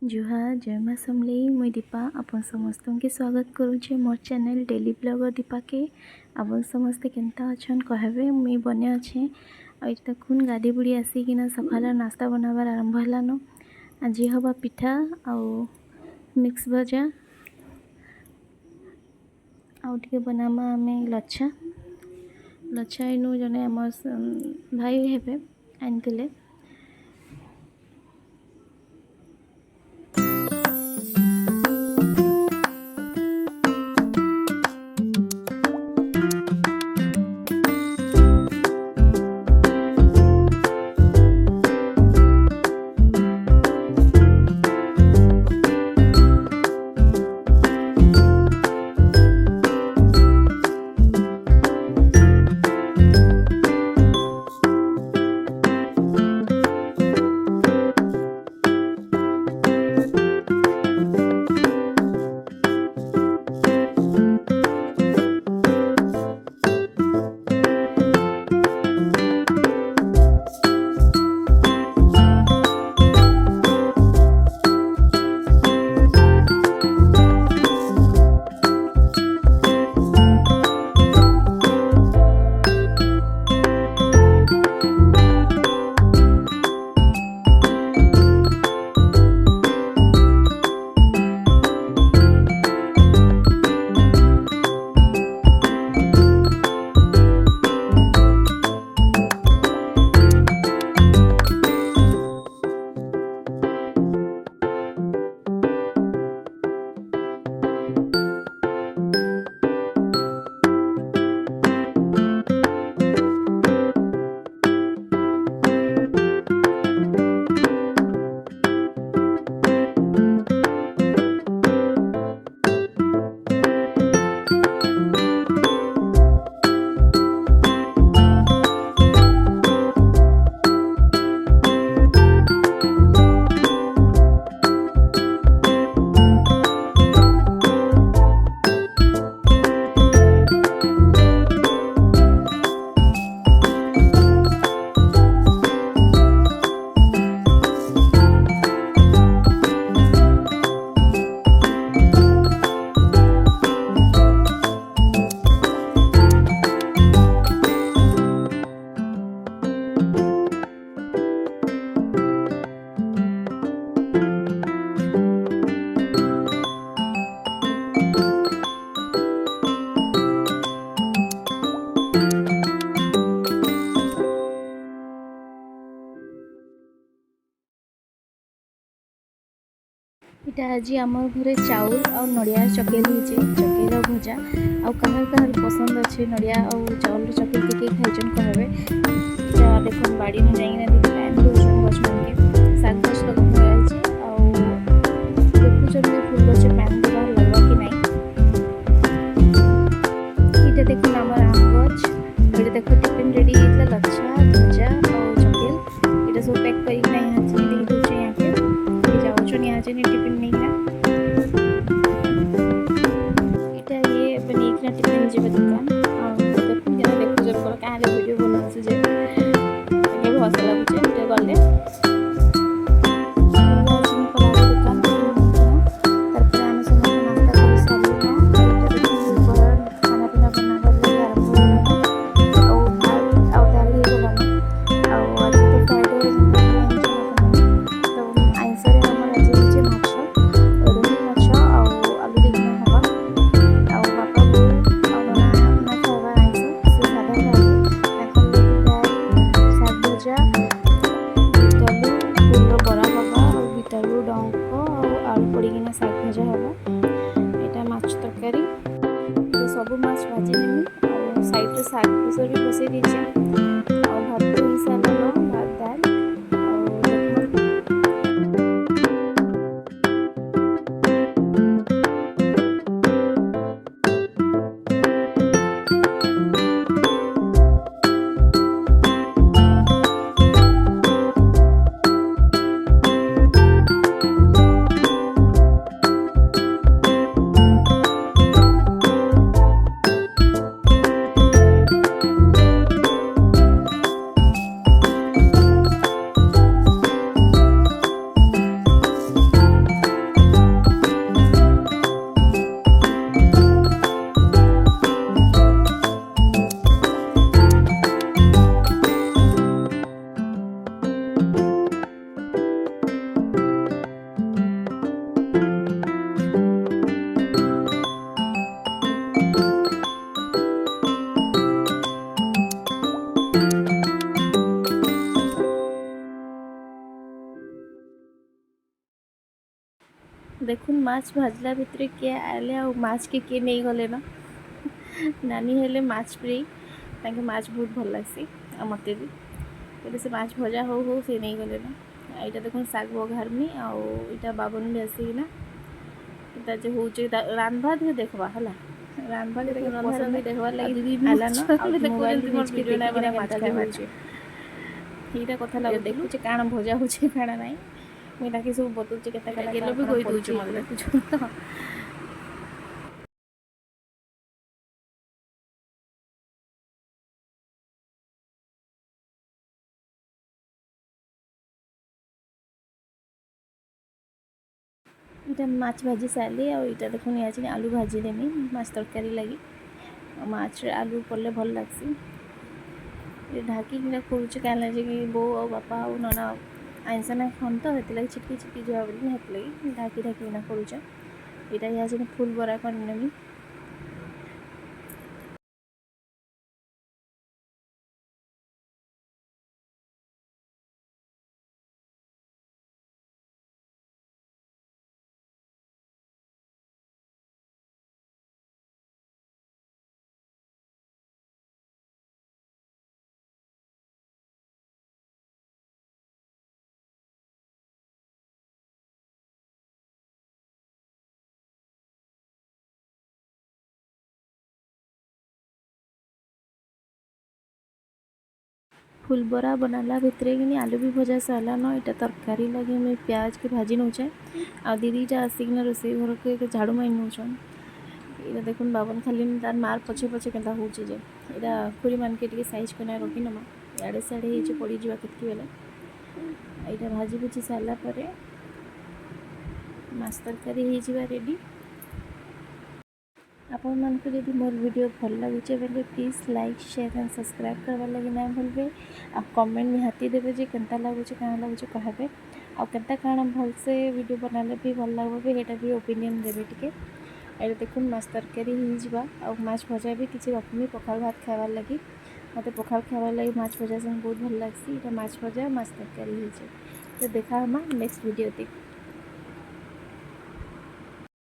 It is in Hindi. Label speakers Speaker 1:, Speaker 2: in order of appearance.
Speaker 1: जुहार जय माँ समलेई मुई दीपा आपन समस्त के स्वागत करुचे मोर चैनल डेली ब्लॉगर दीपा के। आपन समस्ते केनता अछन कहबे मुई बने अच्छे। आज तकुन गाधी बुड़ी आसिकिना सकाल नास्ता बनाबार आरंभ हलानो। आज हवा पिठा आउ मिक्स भजा आउ टिके बनामा आमे लच्छा लच्छा इनु जने आम भाई हेबे आनतिले। इटा आज आम घरे चाउल आ नड़िया चकेल होचे चकेल भजा आ कहार कहार पसंद अच्छे नड़िया आ चाउल चकेल टिके खाइचन कहबे। इटा देखो बाड़ी में जाइना दीदी टाइम दोछन गछ मन के साग गछ लगा होय छै आ देखुचन के फूल गछ पानी देबा लगवा कि नहीं। इटा देखो हमर आम गछ इटा देखो टिफिन रेडी इतला लच्छा भजा आ चकेल इटा सब पैक करी नहीं हाथ में दे दोछे यहां के जाउछन यहां से टिफिन टिफिन जीव दुकान देखो जब क्या वीडियो बना भस लगुचे गले सब माछ भाजी नेमी साइड साग भी बसई दीजिए भात ही सारा भात दाल देखुन माछ भाजला भितर किए आले आ माछ के नहीं गले ना नानी हेले माछ प्रिय ताके माछ बहुत भल लगसी आ मते भी कहले से माछ भजा हो से नहीं गले ना यहाँ देखुन शाग बघारमी आईटा बाबन भी आसिकिना इटा जो होचे रांधवा भी देखबा हला रांधवा के देखो पसंद भी देखबार लगी आला ना मोबाइल रे नीचे वीडियो ना बना माछ खाइ होचे एटा कथा लागो देखु जे काना भजा होचे काना नाही मुई ताके सब बतुचे केता केता गेलो भी कोइ दोछु मते देखु तो इटा माछ भाजी सारी आईटा देखो आज आलू भाजी देमी माछ तरकारी लगी माछ आलू पड़े भल लगसी ढाकी खोचे क्या लगे कि बो और बापा और नना आइंसा ना खान तो लगे छिटकी छिटकी जुआ बोली लगे ढाकी ढाकी ना करुच यहाँ यहाँ फुल बरा कर नेमी फुल बरा बनाला भितर कि आलू भी भजा सरला न यहाँ तरकारी लगे मुझे प्याज के भाजी नौचे आ दीदीटा आसिकना रोसे घर के झाड़ू मार नौचन ये देखो बाबन खाली तार मार पछे पछे के होचे जे यहाँ खुरी मान के साइज करना रखी नमा इड़े सियाड़े पड़ी जा के बेले यहाँ भाजी भुजी सारापर माछ तरकारी हो रेडी आपण मानक जदि मोर वीडियो भल लगुचे बेले please like share and subscribe करवार लगे ना भूलबे आ कमेंट निहाती देवे जे केनता लगुचे काना लगुचे कहबे आ केनता काना भल से वीडियो बनाले भी भल लगबे हेटा भी ओपिनियन देवे टिके ए देखुन माछ तरकारी हिजबा आ माछ भजा भी किसी रखमी पखाल भात खाइबार लगी मते पखाल खाइबार लगी माछ भजा संग बहुत भल लगसी एटा माछ भजा माछ तरकारी हिजे तो देखा हमा नेक्स्ट वीडियो